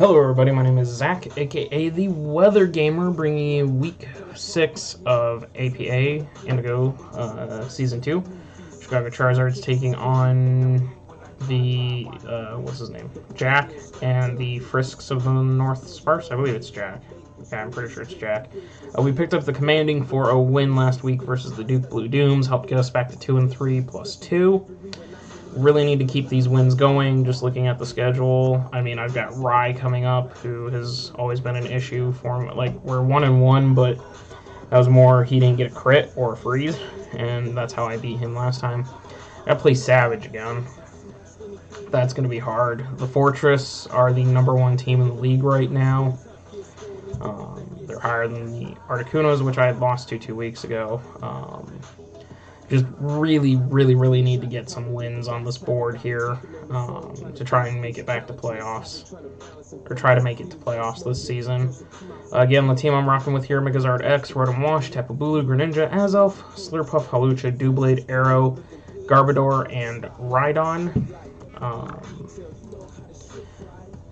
Hello everybody, my name is Zach, aka the Weather Gamer, bringing you week 6 of APA Indigo Season 2. Chicago Charizards taking on the, what's his name? Jack and the Fisks of the North Sparce. I believe it's Jack. Yeah, I'm pretty sure it's Jack. We picked up the Commanding for a win last week versus the Duke Blue Dooms, helped get us back to 2-3 plus 2. Really need to keep these wins going, just looking at the schedule. I mean, I've got Rye coming up, who has always been an issue for him. Like, we're 1-1, but that was more he didn't get a crit or a freeze, and that's how I beat him last time. I play Savage again. That's going to be hard. The Fortress are the #1 team in the league right now. They're higher than the Articunos, which I had lost to 2 weeks ago. Just really need to get some wins on this board here to try and make it back to playoffs. Or try to make it to playoffs this season. Again, the team I'm rocking with here, Megazard X, Rotom Wash, Tapu Bulu, Greninja, Azelf, Slurpuff, Hawlucha, Doublade, Arrow, Garbodor, and Rhydon.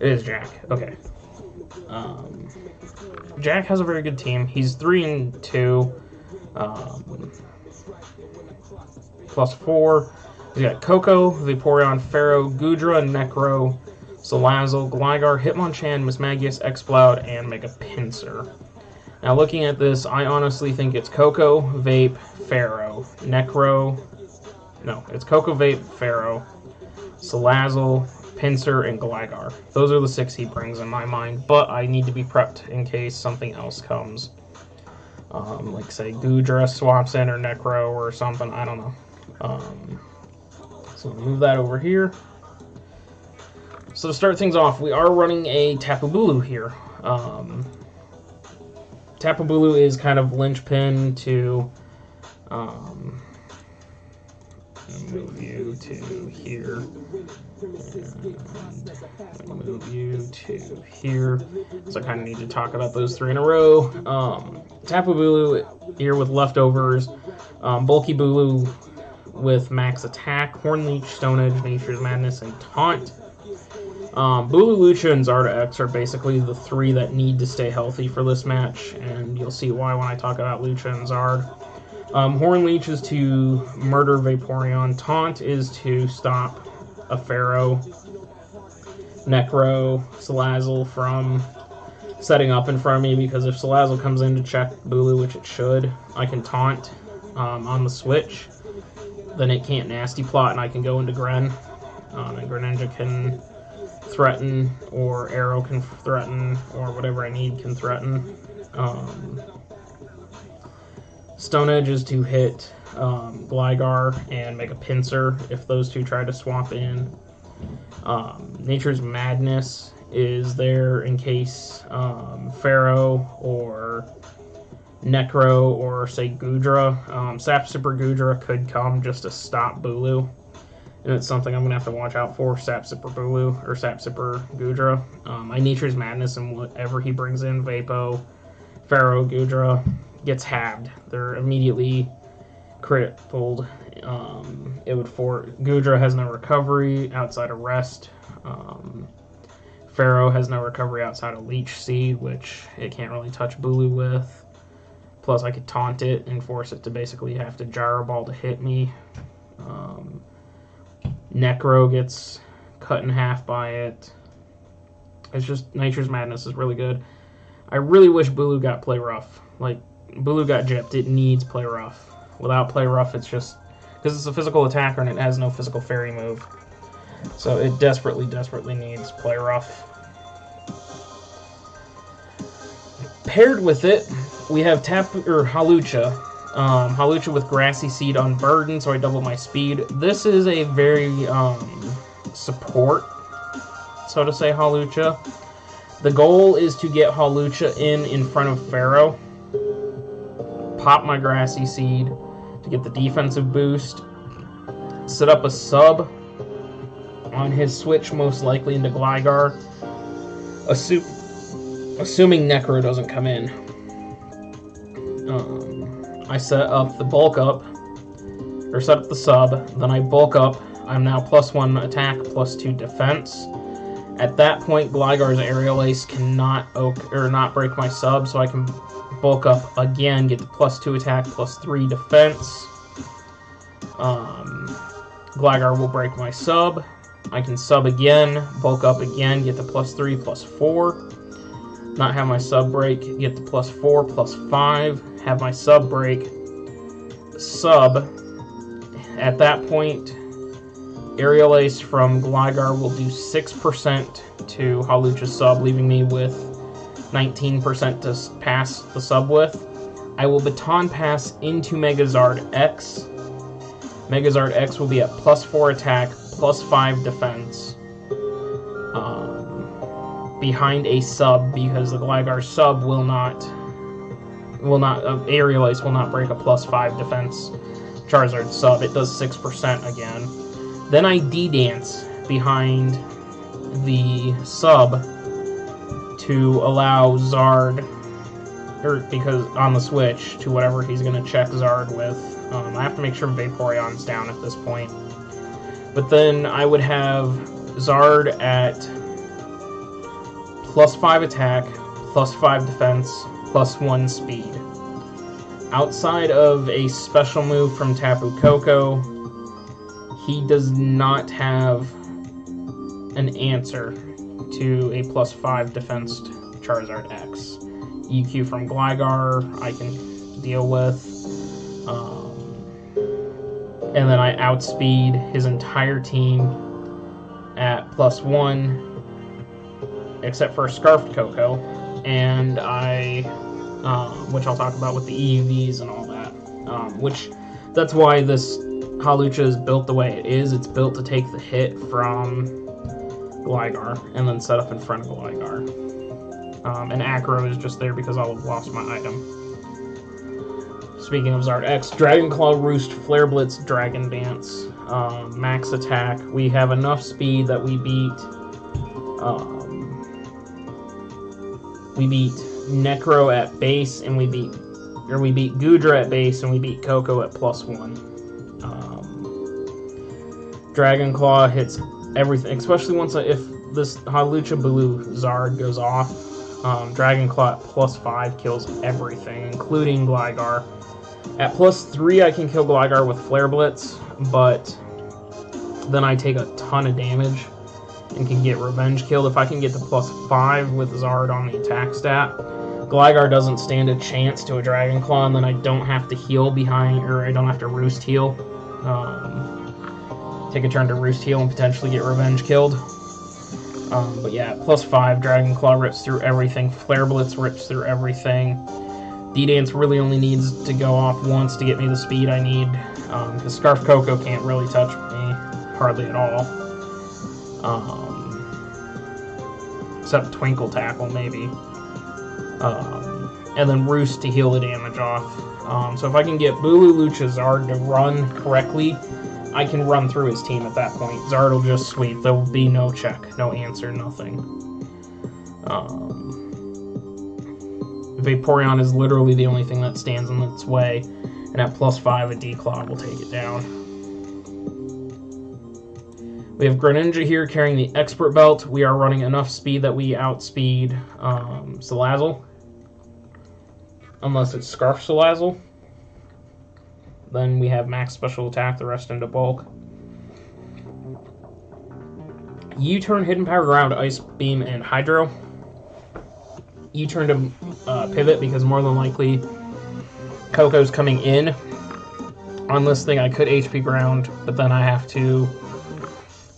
It is Jack. Okay. Jack has a very good team. He's 3-2. +4. We got Coco, Vaporeon, Pharaoh, Goodra, Necro, Salazzle, Gligar, Hitmonchan, Mismagius, Exploud, and Mega Pinsir. Now, looking at this, I honestly think it's Coco, Vape, Pharaoh, Necro. No, it's Coco, Vape, Pharaoh, Salazzle, Pinsir, and Gligar. Those are the 6 he brings in my mind, but I need to be prepped in case something else comes. Like, say, Goodra swaps in, or Necro, or something, I don't know. So we'll move that over here. So to start things off, we are running a Tapu Bulu here. Tapu Bulu is kind of linchpin to move you to here, and move you to here. So I kind of need to talk about those 3 in a row. Tapu Bulu here with leftovers, Bulky Bulu with max attack, Hornleech, Stone Edge, Nature's Madness, and Taunt. Bulu, Lucha, and Zarda-X are basically the 3 that need to stay healthy for this match, and you'll see why when I talk about Lucha and Zard. Hornleech is to murder Vaporeon, Taunt is to stop a Pharaoh, Necro, Salazzle from setting up in front of me, because if Salazzle comes in to check Bulu, which it should, I can Taunt on the switch. Then it can't Nasty Plot, and I can go into Gren. And Greninja can threaten, or Arrow can threaten, or whatever I need can threaten. Stone Edge is to hit Gligar and Mega Pinsir if those 2 try to swap in. Nature's Madness is there in case Pharaoh or Necro or, say, Goodra. Sap Super Goodra could come just to stop Bulu, and it's something I'm going to have to watch out for, Sap Super Bulu, or Sap Super Goodra. My Nature's Madness and whatever he brings in, Vapo, Pharaoh, Goodra, gets halved. They're immediately crippled. Goodra has no recovery outside of Rest. Pharaoh has no recovery outside of Leech Seed, which it can't really touch Bulu with. Plus, I could taunt it and force it to basically have to Gyro Ball to hit me. Necro gets cut in half by it. It's just, Nature's Madness is really good. I really wish Bulu got Play Rough. Like, Bulu got gypped. It needs Play Rough. Without Play Rough, it's just, because it's a physical attacker and it has no physical fairy move. So it desperately needs Play Rough. Paired with it, we have Hawlucha. Hawlucha with Grassy Seed Unburdened, so I double my speed. This is a very support, so to say, Hawlucha. The goal is to get Hawlucha in front of Pharaoh. Pop my Grassy Seed to get the defensive boost. Set up a sub on his switch, most likely into Gligar. Assuming Necro doesn't come in. I set up the bulk up, or set up the sub, then I bulk up. I'm now +1 attack, +2 defense, At that point, Gligar's Aerial Ace cannot not break my sub, so I can bulk up again, get the +2 attack, +3 defense. Gligar will break my sub. I can sub again, bulk up again, get the +3, +4. Not have my sub break, get the +4, +5. Have my sub break. Sub. At that point, Aerial Ace from Gligar will do 6% to Hawlucha's sub, leaving me with 19% to pass the sub with. I will Baton Pass into Megazard X. Megazard X will be at +4 attack, +5 defense. Behind a sub, because the Gligar sub will not Aerial Ace will not break a +5 defense Charizard sub. It does 6% again. Then I D-Dance behind the sub to allow Zard, because on the switch, to whatever he's going to check Zard with. I have to make sure Vaporeon's down at this point. But then I would have Zard at +5 attack, +5 defense, +1 speed. Outside of a special move from Tapu Koko, he does not have an answer to a +5 defense Charizard X. EQ from Gligar I can deal with. And then I outspeed his entire team at +1, except for Scarfed Koko, and which I'll talk about with the EUVs and all that. That's why this Hawlucha is built the way it is. It's built to take the hit from Gligar and then set up in front of Gligar. And Acro is just there because I'll have lost my item. Speaking of Zard X, Dragon Claw, Roost, Flare Blitz, Dragon Dance, max attack. We have enough speed that we beat Necro at base, and we beat Goodra at base, and we beat Koko at +1. Dragon Claw hits everything, especially if this Hawlucha Blue Zard goes off. Dragon Claw at +5 kills everything, including Gligar. At +3, I can kill Gligar with Flare Blitz, but then I take a ton of damage and can get Revenge killed. If I can get to +5 with Zard on the attack stat, Gligar doesn't stand a chance to a Dragon Claw, and then I don't have to heal behind, or I don't have to Roost heal. Take a turn to Roost heal and potentially get Revenge killed. But yeah, +5, Dragon Claw rips through everything, Flare Blitz rips through everything. D-Dance really only needs to go off once to get me the speed I need, because Scarf Koko can't really touch me, hardly at all. Except Twinkle Tackle, maybe. And then Roost to heal the damage off. So if I can get Bulu Zard to run correctly, I can run through his team at that point. Zard will just sweep. There will be no check, no answer, nothing. Vaporeon is literally the only thing that stands in its way, and at +5, a D-Claw will take it down. We have Greninja here carrying the Expert Belt. We are running enough speed that we outspeed Salazzle. Unless it's Scarf Salazzle. Then we have max special attack, the rest into bulk. U-turn, Hidden Power Ground, Ice Beam, and Hydro. U-turn to pivot because more than likely Koko's coming in. On this thing I could HP Ground, but then I have to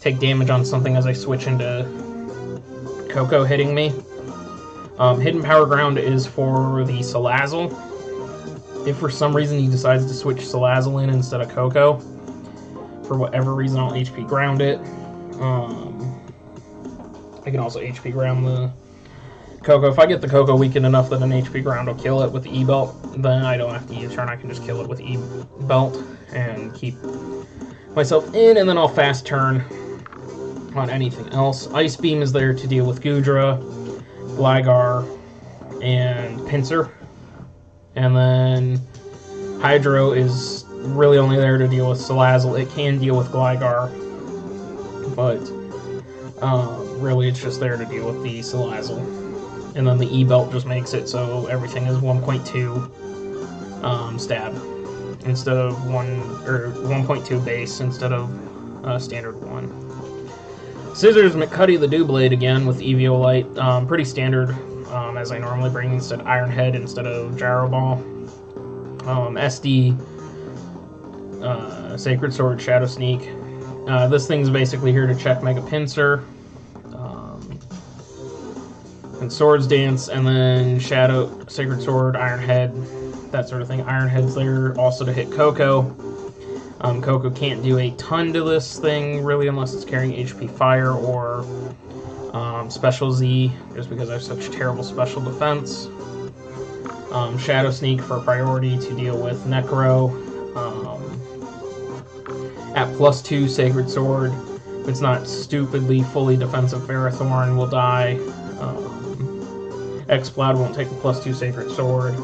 take damage on something as I switch into Koko hitting me. Hidden Power Ground is for the Salazzle. If for some reason he decides to switch Salazzle in instead of Koko, for whatever reason I'll HP Ground it. I can also HP Ground the Koko. If I get the Koko weakened enough that an HP Ground will kill it with the E-Belt, then I don't have to U-turn. I can just kill it with E-Belt and keep myself in, and then I'll fast turn on anything else. Ice Beam is there to deal with Goodra, Gligar, and Pinsir. And then Hydro is really only there to deal with Salazzle. It can deal with Gligar, but really it's just there to deal with the Salazzle. And then the E-Belt just makes it so everything is 1.2 stab instead of 1.2 base instead of standard 1. Scissors McCuddy the Doublade again with Eviolite. Pretty standard, as I normally bring instead Iron Head instead of Gyro Ball. SD Sacred Sword Shadow Sneak. This thing's basically here to check Mega Pinsir. And Swords Dance, and then Shadow, Sacred Sword, Iron Head, that sort of thing. Iron Head's there also to hit Coco. Coco can't do a ton to this thing, really, unless it's carrying HP Fire or Special Z, just because I have such terrible special defense. Shadow Sneak for priority to deal with Necro. At +2, Sacred Sword. If it's not stupidly fully defensive, Ferrothorn will die. X-Cloud won't take the +2 Sacred Sword.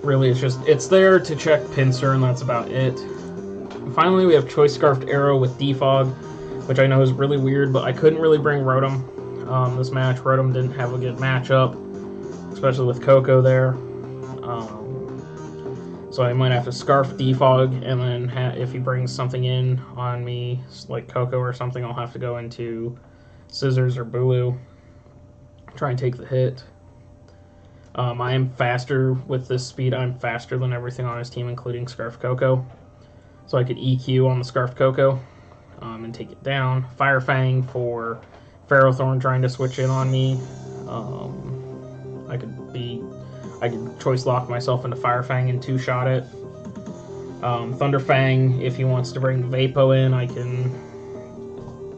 Really, it's there to check Pinsir, and that's about it. And finally, we have Choice Scarfed Arrow with Defog, which I know is really weird, but I couldn't really bring Rotom this match. Rotom didn't have a good matchup, especially with Coco there. So I might have to Scarf Defog, and then if he brings something in on me, like Coco or something, I'll have to go into Scissors or Bulu. Try and take the hit. I am faster with this speed. I'm faster than everything on his team, including Scarf Coco. So I could EQ on the Scarf Coco and take it down. Fire Fang for Ferrothorn trying to switch in on me. I could Choice Lock myself into Fire Fang and two-shot it. Thunder Fang, if he wants to bring Vapo in, I can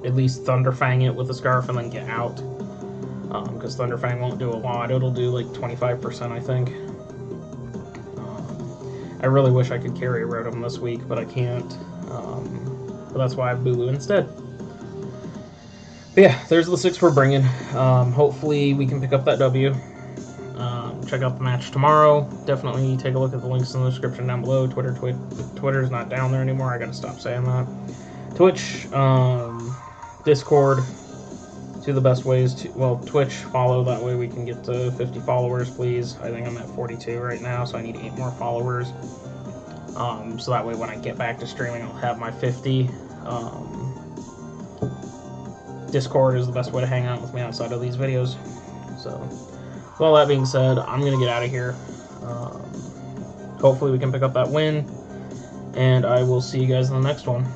at least Thunder Fang it with a Scarf and then get out. Because Thunder Fang won't do a lot. It'll do like 25%, I think. I really wish I could carry Rotom this week, but I can't. But that's why I have Bulu instead. But yeah, there's the 6 we're bringing. Hopefully we can pick up that W. Check out the match tomorrow. Definitely take a look at the links in the description down below. Twitter's not down there anymore. I gotta stop saying that. Twitch, Discord. Two of the best ways to, well, Twitch, follow, that way we can get to 50 followers, please. I think I'm at 42 right now, so I need 8 more followers. So that way when I get back to streaming, I'll have my 50. Discord is the best way to hang out with me outside of these videos. So, with all that being said, I'm going to get out of here. Hopefully we can pick up that win, and I will see you guys in the next one.